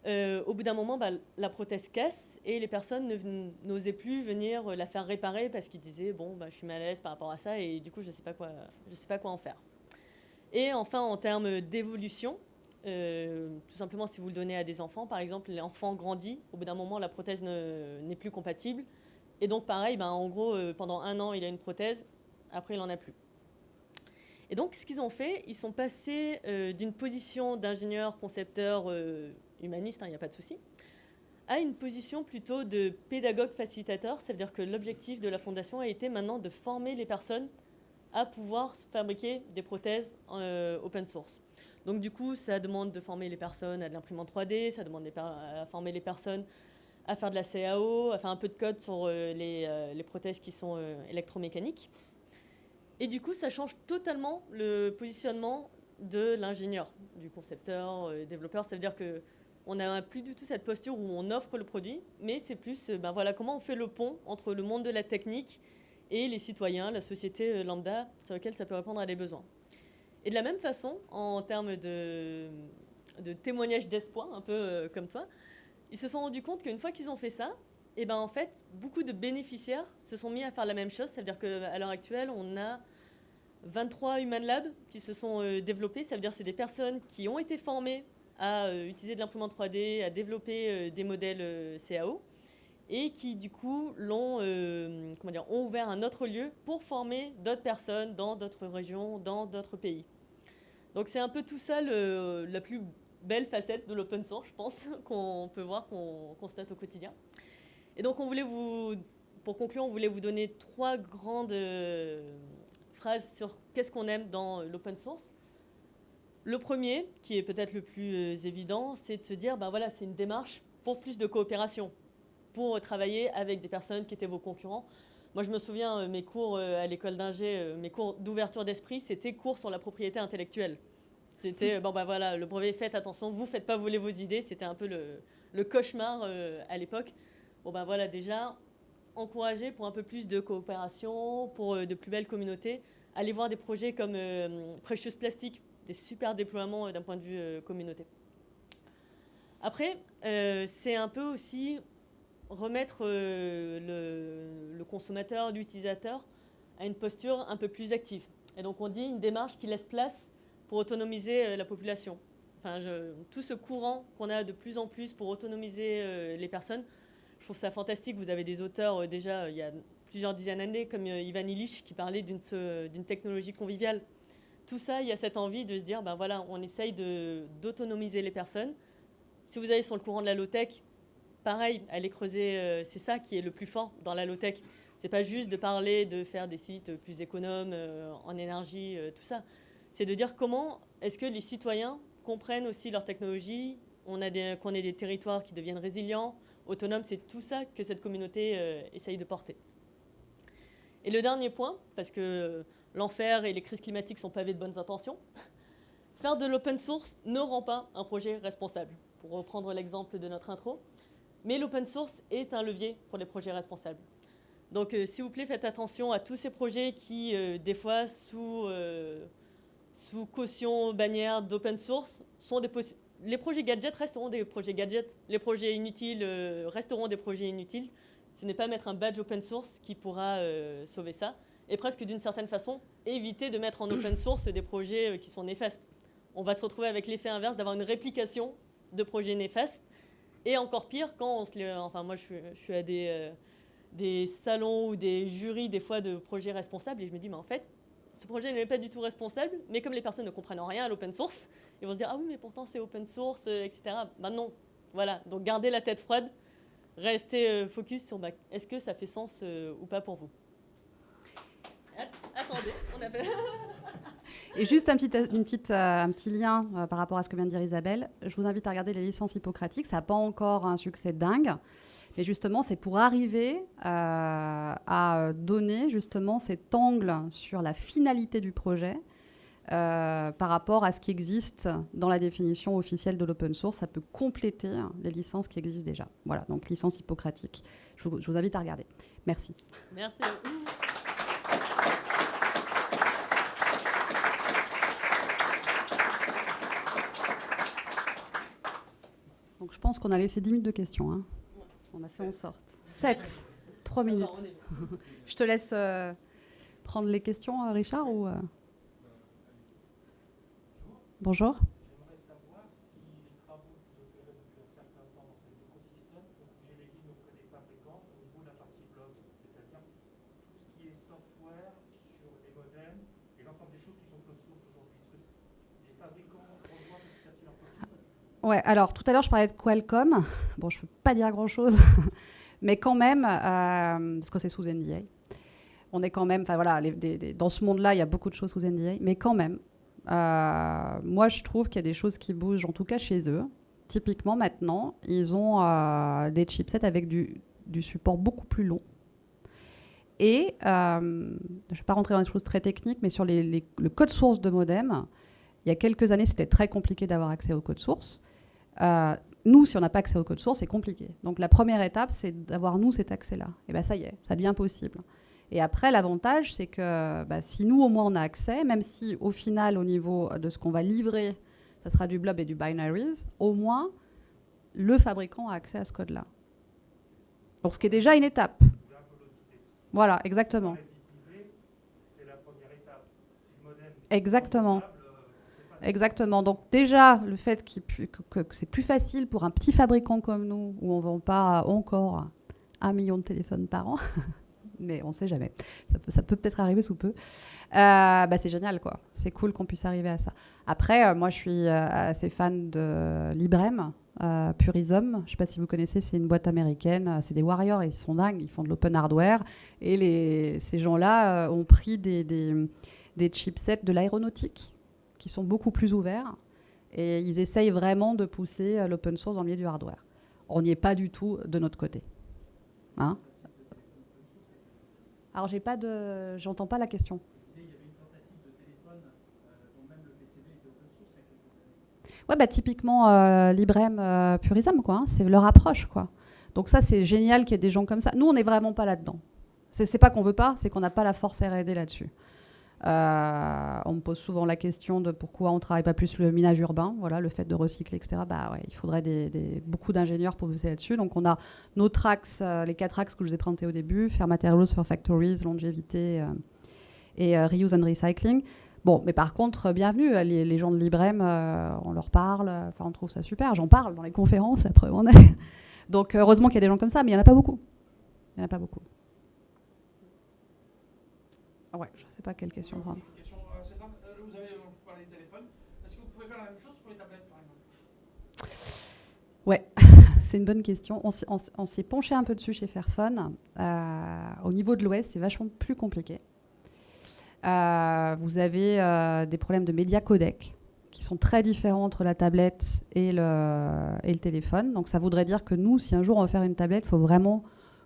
Au bout d'un moment, la prothèse casse et les personnes n'osaient plus venir la faire réparer parce qu'ils disaient bon, je suis mal à l'aise par rapport à ça et du coup, je ne sais pas quoi en faire. Et enfin, en termes d'évolution, tout simplement, si vous le donnez à des enfants, par exemple, l'enfant grandit, au bout d'un moment, la prothèse n'est plus compatible. Et donc, pareil, en gros, pendant 1 an, il a une prothèse, après, il n'en a plus. Et donc, ce qu'ils ont fait, ils sont passés d'une position d'ingénieur, concepteur, humaniste, il n'y a pas de souci, à une position plutôt de pédagogue facilitateur. Ça veut dire que l'objectif de la fondation a été maintenant de former les personnes à pouvoir fabriquer des prothèses open source. Donc, du coup, ça demande de former les personnes à de l'imprimante 3D, ça demande à former les personnes à faire de la CAO, à faire un peu de code sur les prothèses qui sont électromécaniques. Et du coup, ça change totalement le positionnement de l'ingénieur, du concepteur, développeur. Ça veut dire qu'on n'a plus du tout cette posture où on offre le produit, mais c'est plus voilà, comment on fait le pont entre le monde de la technique et les citoyens, la société lambda, sur laquelle ça peut répondre à des besoins. Et de la même façon, en termes de témoignage d'espoir, un peu comme toi, ils se sont rendus compte qu'une fois qu'ils ont fait ça, et en fait, beaucoup de bénéficiaires se sont mis à faire la même chose. Ça veut dire qu'à l'heure actuelle, on a 23 Human Labs qui se sont développés. Ça veut dire que c'est des personnes qui ont été formées à utiliser de l'imprimante 3D, à développer des modèles CAO, et qui, du coup, ont ouvert un autre lieu pour former d'autres personnes dans d'autres régions, dans d'autres pays. Donc c'est un peu tout ça la plus belle facette de l'open source, je pense, qu'on peut voir, qu'on constate au quotidien. Et donc, pour conclure, on voulait vous donner 3 grandes phrases sur qu'est-ce qu'on aime dans l'open source. Le premier, qui est peut-être le plus évident, c'est de se dire, voilà, c'est une démarche pour plus de coopération, pour travailler avec des personnes qui étaient vos concurrents. Moi, je me souviens, mes cours à l'école d'ingé, mes cours d'ouverture d'esprit, c'était cours sur la propriété intellectuelle. C'était, voilà, le brevet, faites attention, vous ne faites pas voler vos idées. C'était un peu le cauchemar à l'époque. Voilà, déjà, encourager pour un peu plus de coopération, pour de plus belles communautés. Allez voir des projets comme Precious Plastic, des super déploiements d'un point de vue communauté. Après, c'est un peu aussi remettre le consommateur, l'utilisateur, à une posture un peu plus active. Et donc, on dit une démarche qui laisse place pour autonomiser la population. Enfin, tout ce courant qu'on a de plus en plus pour autonomiser les personnes, je trouve ça fantastique. Vous avez des auteurs déjà il y a plusieurs dizaines d'années, comme Ivan Illich, qui parlait d'une technologie conviviale. Tout ça, il y a cette envie de se dire, voilà, on essaye d'autonomiser les personnes. Si vous allez sur le courant de la low-tech, pareil, aller creuser, c'est ça qui est le plus fort dans la low-tech. C'est pas juste de parler de faire des sites plus économes en énergie, tout ça. C'est de dire comment est-ce que les citoyens comprennent aussi leur technologie, qu'on ait des territoires qui deviennent résilients, autonomes. C'est tout ça que cette communauté essaye de porter. Et le dernier point, parce que l'enfer et les crises climatiques sont pavés de bonnes intentions, faire de l'open source ne rend pas un projet responsable, pour reprendre l'exemple de notre intro. Mais l'open source est un levier pour les projets responsables. Donc, s'il vous plaît, faites attention à tous ces projets qui, des fois, sous caution bannière d'open source, sont les projets gadgets resteront des projets gadgets. Les projets inutiles resteront des projets inutiles. Ce n'est pas mettre un badge open source qui pourra sauver ça. Et presque d'une certaine façon, éviter de mettre en open source des projets qui sont néfastes. On va se retrouver avec l'effet inverse d'avoir une réplication de projets néfastes. Et encore pire, quand enfin moi je suis à des salons ou des jurys des fois de projets responsables et je me dis mais en fait ce projet n'est pas du tout responsable, mais comme les personnes ne comprennent rien à l'open source, ils vont se dire ah oui mais pourtant c'est open source, etc. Ben non, voilà, donc gardez la tête froide, restez focus sur est-ce que ça fait sens ou pas pour vous. Attendez, on a fait... Et juste un petit lien par rapport à ce que vient de dire Isabelle. Je vous invite à regarder les licences hippocratiques. Ça n'a pas encore un succès dingue. Mais justement, c'est pour arriver à donner justement cet angle sur la finalité du projet par rapport à ce qui existe dans la définition officielle de l'open source. Ça peut compléter les licences qui existent déjà. Voilà, donc licence hippocratique. Je vous invite à regarder. Merci. Merci. Donc je pense qu'on a laissé 10 minutes de questions. Hein. On a fait en sorte. 7, 3 minutes. Je te laisse prendre les questions, Richard, ou Bonjour. J'aimerais savoir si les travaux que vous opérez depuis un certain temps dans ces écosystèmes ont bougé les lignes auprès des fabricants au niveau de la partie blog, c'est-à-dire tout ce qui est software sur les modems et l'ensemble des choses qui sont closed source aujourd'hui. Est-ce que les fabricants revoient petit à petit leur copie? Ouais, alors tout à l'heure je parlais de Qualcomm. Bon, je ne peux pas dire grand-chose, mais quand même, parce que c'est sous NDA. On est quand même, enfin voilà, dans ce monde-là, il y a beaucoup de choses sous NDA, mais quand même, moi je trouve qu'il y a des choses qui bougent, en tout cas chez eux. Typiquement maintenant, ils ont des chipsets avec du support beaucoup plus long. Et je ne vais pas rentrer dans des choses très techniques, mais sur le code source de modem, il y a quelques années, c'était très compliqué d'avoir accès au code source. Nous, si on n'a pas accès au code source, c'est compliqué. Donc la première étape, c'est d'avoir, nous, cet accès-là. Et bien ça y est, ça devient possible. Et après, l'avantage, c'est que si nous, au moins, on a accès, même si au final, au niveau de ce qu'on va livrer, ça sera du blob et du binaries, au moins, le fabricant a accès à ce code-là. Donc ce qui est déjà une étape. Voilà, exactement. C'est la première étape. Si le modem Exactement. Exactement. Donc déjà, le fait que c'est plus facile pour un petit fabricant comme nous, où on ne vend pas encore 1 million de téléphones par an, mais on ne sait jamais. Ça peut peut-être arriver sous peu. C'est génial, quoi. C'est cool qu'on puisse arriver à ça. Après, moi, je suis assez fan de Librem, Purism. Je ne sais pas si vous connaissez, c'est une boîte américaine. C'est des warriors, ils sont dingues, ils font de l'open hardware. Et ces gens-là ont pris des chipsets de l'aéronautique qui sont beaucoup plus ouverts. Et ils essayent vraiment de pousser l'open source dans le milieu du hardware. On n'y est pas du tout de notre côté. Hein ? Alors, j'entends pas la question. Il y avait une tentative de téléphone dont même le PCB est open source il y a quelques années. Ouais, typiquement Librem, Purism, quoi. Hein, c'est leur approche, quoi. Donc ça, c'est génial qu'il y ait des gens comme ça. Nous, on n'est vraiment pas là-dedans. C'est pas qu'on veut pas, c'est qu'on n'a pas la force R&D là-dessus. On me pose souvent la question de pourquoi on ne travaille pas plus le minage urbain, voilà, le fait de recycler, etc. Il faudrait beaucoup d'ingénieurs pour bosser là-dessus. Donc on a nos tracks, les 4 axes que je vous ai présentés au début, faire materials, faire factories, longévité et reuse and recycling. Bon, mais par contre, bienvenue, les gens de Librem, on leur parle, on trouve ça super. J'en parle dans les conférences, la preuve en est. Donc heureusement qu'il y a des gens comme ça, mais il n'y en a pas beaucoup. Il n'y en a pas beaucoup. Ouais, je ne sais pas quelle question prendre. Une question assez simple. Vous avez parlé des téléphones. Est-ce que vous pouvez faire la même chose pour les tablettes, par exemple ? Ouais, c'est une bonne question. On s'est penché un peu dessus chez Fairphone. Au niveau de l'OS, c'est vachement plus compliqué. Vous avez des problèmes de média codec qui sont très différents entre la tablette et le téléphone. Donc ça voudrait dire que nous, si un jour on veut faire une tablette, il faut vraiment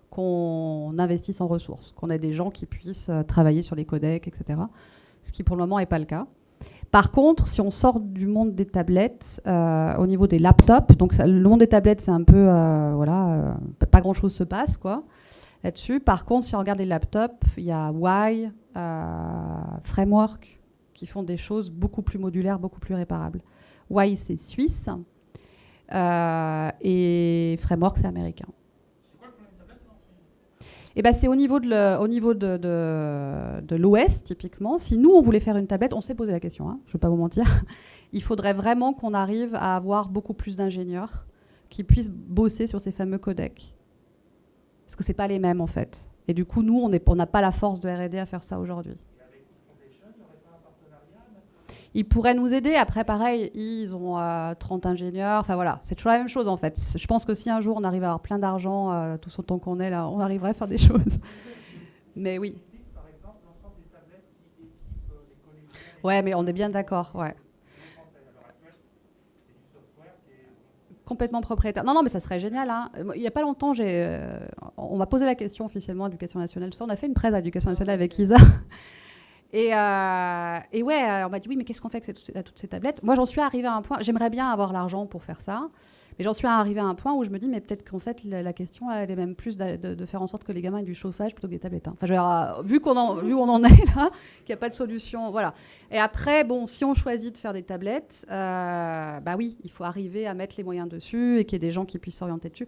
qu'on investisse en ressources, qu'on ait des gens qui puissent travailler sur les codecs, etc. Ce qui pour le moment n'est pas le cas. Par contre, si on sort du monde des tablettes, au niveau des laptops, donc le monde des tablettes, c'est un peu, pas grand-chose se passe, quoi, là-dessus. Par contre, si on regarde les laptops, il y a Y, Framework, qui font des choses beaucoup plus modulaires, beaucoup plus réparables. Y, c'est suisse, et Framework, c'est américain. Et ben c'est au niveau de l'OS, typiquement. Si nous, on voulait faire une tablette, on s'est posé la question, hein, je ne vais pas vous mentir, il faudrait vraiment qu'on arrive à avoir beaucoup plus d'ingénieurs qui puissent bosser sur ces fameux codecs. Parce que ce n'est pas les mêmes, en fait. Et du coup, nous, on n'a pas la force de R&D à faire ça aujourd'hui. Ils pourraient nous aider. Après, pareil, ils ont 30 ingénieurs. Enfin, voilà, c'est toujours la même chose, en fait. Je pense que si un jour, on arrive à avoir plein d'argent, tout autant qu'on est, là, on arriverait à faire des choses. Mais oui. Par exemple, l'ensemble des tablettes qui équipent les collégiens. Ouais, mais on est bien d'accord, ouais. Complètement propriétaire. Non, mais ça serait génial. Hein. Il n'y a pas longtemps, on m'a posé la question officiellement à l'Éducation nationale. On a fait une presse à l'Éducation nationale avec Isa. Et ouais, on m'a dit, oui, mais qu'est-ce qu'on fait avec toutes ces tablettes? Moi, j'en suis arrivée à un point, j'aimerais bien avoir l'argent pour faire ça, mais j'en suis arrivée à un point où je me dis, mais peut-être qu'en fait, la question, elle est même plus de faire en sorte que les gamins aient du chauffage plutôt que des tablettes. Hein. Enfin, je veux dire, vu où on en est là, qu'il n'y a pas de solution, voilà. Et après, bon, si on choisit de faire des tablettes, bah oui, il faut arriver à mettre les moyens dessus et qu'il y ait des gens qui puissent s'orienter dessus.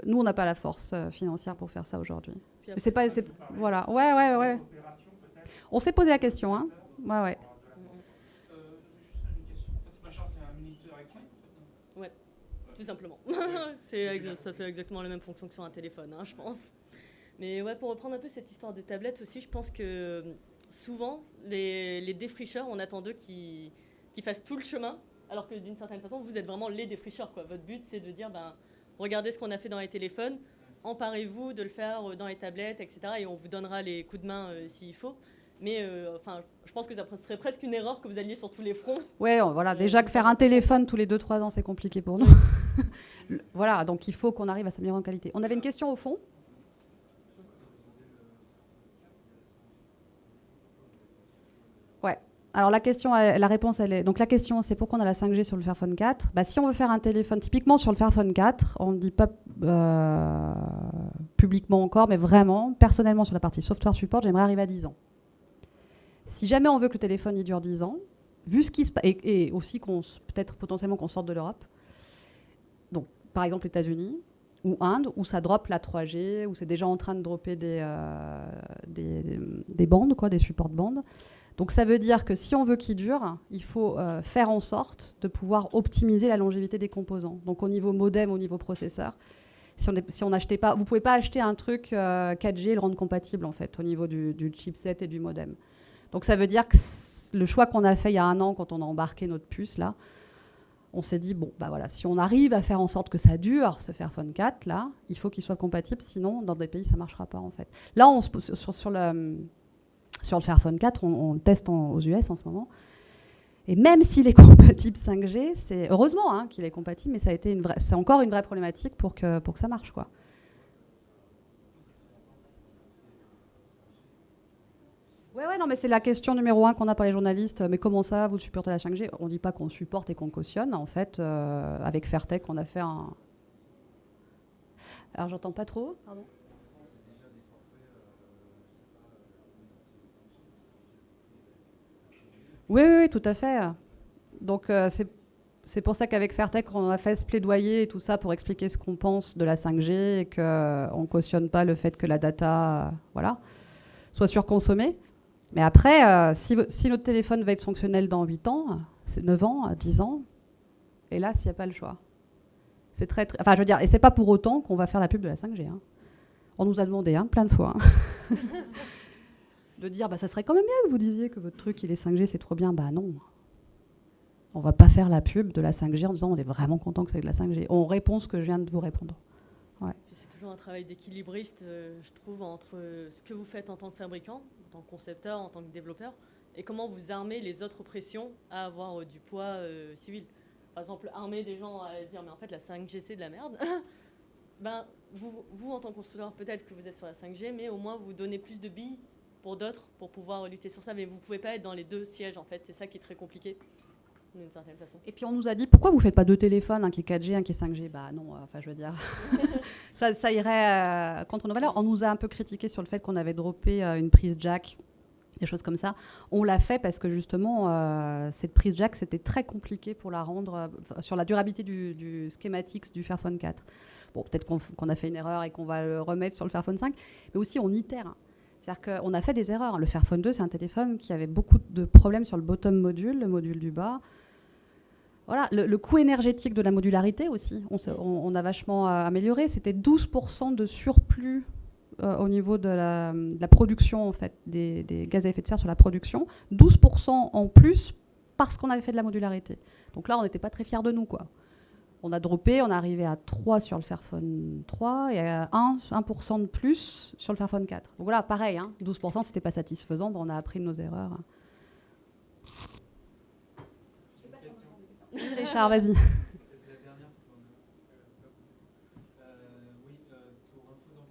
Nous, on n'a pas la force financière pour faire ça aujourd'hui. Mais c'est pas, voilà, ouais. On s'est posé la question, hein. Ouais. Juste une question. Ce machin, c'est un minuteur électronique, en fait, non? Ouais, tout simplement. Ça fait exactement la même fonction que sur un téléphone, hein, je pense. Mais ouais, pour reprendre un peu cette histoire de tablette aussi, je pense que souvent, les défricheurs, on attend d'eux qu'ils fassent tout le chemin, alors que d'une certaine façon, vous êtes vraiment les défricheurs, quoi. Votre but, c'est de dire, regardez ce qu'on a fait dans les téléphones, emparez-vous de le faire dans les tablettes, etc. Et on vous donnera les coups de main s'il faut. Mais je pense que ça serait presque une erreur que vous alliez sur tous les fronts. Ouais, voilà. Déjà que faire un téléphone tous les 2-3 ans, c'est compliqué pour nous. Voilà, donc il faut qu'on arrive à s'améliorer en qualité. On avait une question au fond. Ouais. Alors la réponse, elle est. Donc la question, c'est pourquoi on a la 5G sur le Fairphone 4. Si on veut faire un téléphone, typiquement sur le Fairphone 4, on ne dit pas publiquement encore, mais vraiment, personnellement sur la partie software support, j'aimerais arriver à 10 ans. Si jamais on veut que le téléphone il dure 10 ans, vu ce qui se passe, et aussi peut-être potentiellement qu'on sorte de l'Europe, donc par exemple les États-Unis ou Inde, où ça drop la 3G, où c'est déjà en train de dropper des bandes, quoi, des supports de bandes. Donc ça veut dire que si on veut qu'il dure, il faut faire en sorte de pouvoir optimiser la longévité des composants. Donc au niveau modem, au niveau processeur, si on n'achetait pas, vous pouvez pas acheter un truc 4G et le rendre compatible en fait au niveau du chipset et du modem. Donc ça veut dire que le choix qu'on a fait il y a 1 an quand on a embarqué notre puce là, on s'est dit bon voilà, si on arrive à faire en sorte que ça dure ce Fairphone 4 là, il faut qu'il soit compatible, sinon dans des pays ça marchera pas en fait. Là on sur le Fairphone 4, on le teste aux US en ce moment. Et même s'il est compatible 5G, c'est heureusement qu'il est compatible, mais c'est encore une vraie problématique pour que ça marche quoi. Ouais, non, mais c'est la question numéro 1 qu'on a par les journalistes. Mais comment ça, vous supportez la 5G? On ne dit pas qu'on supporte et qu'on cautionne. En fait, avec Fairtech, on a fait un... Alors, j'entends pas trop. Pardon. Oui, tout à fait. Donc, c'est pour ça qu'avec Fairtech, on a fait ce plaidoyer et tout ça pour expliquer ce qu'on pense de la 5G et qu'on ne cautionne pas le fait que la data soit surconsommée. Mais après, si notre téléphone va être fonctionnel dans 8 ans, c'est 9 ans, 10 ans, hélas, il n'y a pas le choix. C'est très... Enfin, je veux dire, et c'est pas pour autant qu'on va faire la pub de la 5G. Hein. On nous a demandé plein de fois de dire, ça serait quand même bien que vous disiez que votre truc, il est 5G, c'est trop bien. Non. On va pas faire la pub de la 5G en disant, on est vraiment content que c'est de la 5G. On répond ce que je viens de vous répondre. Ouais. C'est toujours un travail d'équilibriste, je trouve, entre ce que vous faites en tant que fabricant, en tant que concepteur, en tant que développeur, et comment vous armez les autres pressions à avoir du poids civil. Par exemple, armer des gens à dire « mais en fait, la 5G, c'est de la merde ». Vous, en tant que constructeur, peut-être que vous êtes sur la 5G, mais au moins, vous donnez plus de billes pour d'autres, pour pouvoir lutter sur ça. Mais vous ne pouvez pas être dans les 2 sièges, en fait. C'est ça qui est très compliqué. D'une certaine façon. Et puis on nous a dit, pourquoi vous ne faites pas 2 téléphones, un qui est 4G, un qui est 5G? Non, je veux dire, ça irait contre nos valeurs. On nous a un peu critiqué sur le fait qu'on avait droppé une prise jack des choses comme ça. On l'a fait parce que justement, cette prise jack, c'était très compliqué pour la rendre sur la durabilité du schematics du Fairphone 4. Bon, peut-être qu'on a fait une erreur et qu'on va le remettre sur le Fairphone 5, mais aussi on itère. C'est-à-dire qu'on a fait des erreurs. Le Fairphone 2, c'est un téléphone qui avait beaucoup de problèmes sur le bottom module, le module du bas. Voilà, le coût énergétique de la modularité aussi, on a vachement amélioré. C'était 12% de surplus au niveau de la production, en fait, des gaz à effet de serre sur la production. 12% en plus parce qu'on avait fait de la modularité. Donc là, on n'était pas très fiers de nous, quoi. On a droppé, on est arrivé à 3 sur le Fairphone 3 et à 1% de plus sur le Fairphone 4. Donc voilà, pareil, 12%, c'était pas satisfaisant. Bon, on a appris de nos erreurs. Richard, vas-y. La dernière, parce qu'on oui, pour info, donc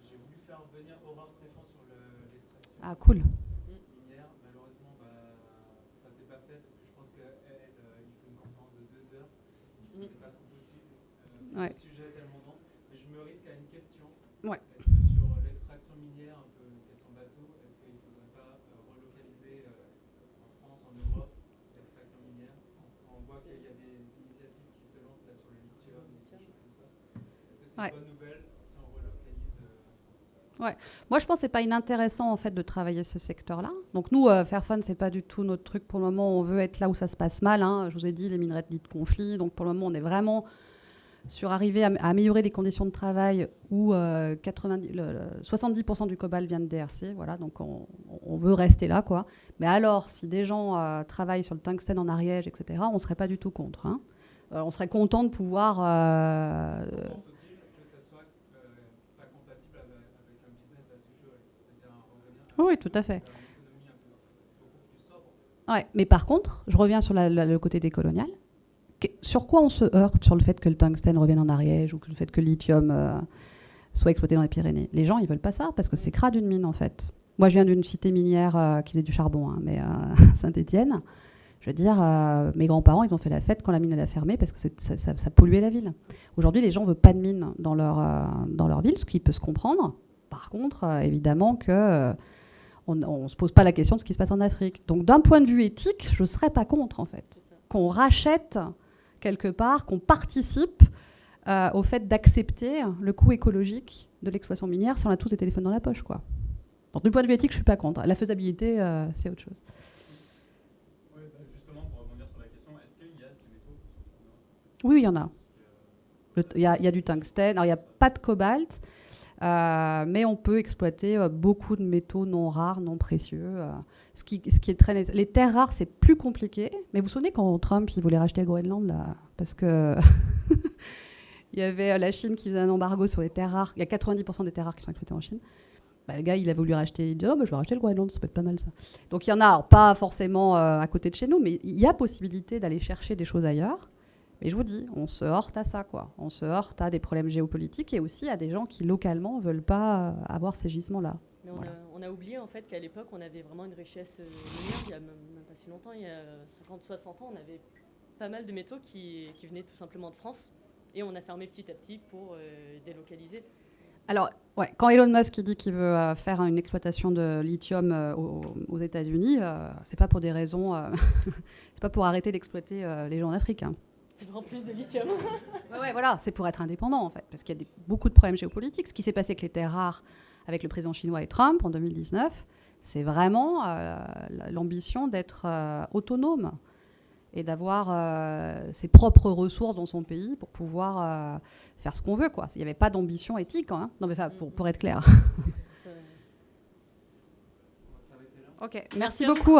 j'ai voulu faire venir Aurore Stéphane sur l'extraction. Ah, cool. Minière. Malheureusement, ça s'est pas fait parce que je pense qu'elle, il faut une conférence de 2 heures. C'est pas trop possible. Ouais. Le sujet est tellement dense. Mais je me risque à une question. Ouais. Est-ce que sur l'extraction minière, un peu question bateau, est-ce qu'il ne faudrait pas relocaliser en France, en Europe, l'extraction minière? On voit qu'il y a des initiatives qui se lancent là sur le lithium, des choses comme ça. Est-ce que c'est une bonne nouvelle si on relocalise en France? Ouais. Moi, je pense que c'est pas inintéressant en fait de travailler ce secteur-là. Donc nous, Fairphone, c'est pas du tout notre truc pour le moment. On veut être là où ça se passe mal. Je vous ai dit les minerais dits de conflit. Donc pour le moment, on est vraiment sur arriver à améliorer les conditions de travail où 70% du cobalt vient de DRC. Voilà, donc on veut rester là, quoi. Mais alors, si des gens travaillent sur le tungstène en Ariège, etc., on serait pas du tout contre. On serait content de pouvoir. Comment faut-il que ça soit pas compatible avec un business à sujet, c'est-à-dire Oui, tout à fait. une économie un peu beaucoup plus sobre. Ouais, mais par contre, je reviens sur le côté décolonial. Sur quoi on se heurte sur le fait que le tungstène revienne en Ariège ou que le fait que le lithium soit exploité dans les Pyrénées? Les gens, ils veulent pas ça parce que c'est crade une mine, en fait. Moi, je viens d'une cité minière qui faisait du charbon, mais Saint-Étienne. Je veux dire, mes grands-parents, ils ont fait la fête quand la mine elle a fermé parce que ça polluait la ville. Aujourd'hui, les gens ne veulent pas de mine dans leur ville, ce qui peut se comprendre. Par contre, évidemment que on ne se pose pas la question de ce qui se passe en Afrique. Donc, d'un point de vue éthique, je ne serais pas contre, en fait. Qu'on rachète quelque part, qu'on participe au fait d'accepter le coût écologique de l'exploitation minière si on a tous des téléphones dans la poche, quoi. Donc, du point de vue éthique, je ne suis pas contre. La faisabilité, c'est autre chose. Oui, justement, pour rebondir sur la question, est-ce qu'il y a ces métaux? Oui, il y en a. Il y a du tungstène. Alors, il n'y a pas de cobalt, mais on peut exploiter beaucoup de métaux non rares, non précieux. Ce qui est très... Les terres rares, c'est plus compliqué. Mais vous vous souvenez quand Trump il voulait racheter le Groenland, là, parce que il y avait la Chine qui faisait un embargo sur les terres rares. Il y a 90% des terres rares qui sont exploitées en Chine. Le gars, il a voulu racheter. Il dit, je vais racheter le Groenland, ça peut être pas mal ça. Donc il y en a, alors, pas forcément à côté de chez nous, mais il y a possibilité d'aller chercher des choses ailleurs. Mais je vous dis, on se heurte à ça, quoi. On se heurte à des problèmes géopolitiques et aussi à des gens qui, localement, ne veulent pas avoir ces gisements-là. Mais on a oublié, en fait, qu'à l'époque, on avait vraiment une richesse minière. Il y a même pas si longtemps, il y a 50-60 ans, on avait pas mal de métaux qui venaient tout simplement de France. Et on a fermé petit à petit pour délocaliser. Alors, ouais, quand Elon Musk dit qu'il veut faire une exploitation de lithium aux États-Unis, c'est pas pour des raisons... c'est pas pour arrêter d'exploiter les gens en Afrique, C'est vraiment plus de lithium. Ouais, voilà, c'est pour être indépendant, en fait, parce qu'il y a beaucoup de problèmes géopolitiques. Ce qui s'est passé avec les terres rares, avec le président chinois et Trump en 2019, c'est vraiment l'ambition d'être autonome et d'avoir ses propres ressources dans son pays pour pouvoir faire ce qu'on veut, quoi. Il n'y avait pas d'ambition éthique, non, mais pour être clair. Ok, merci beaucoup.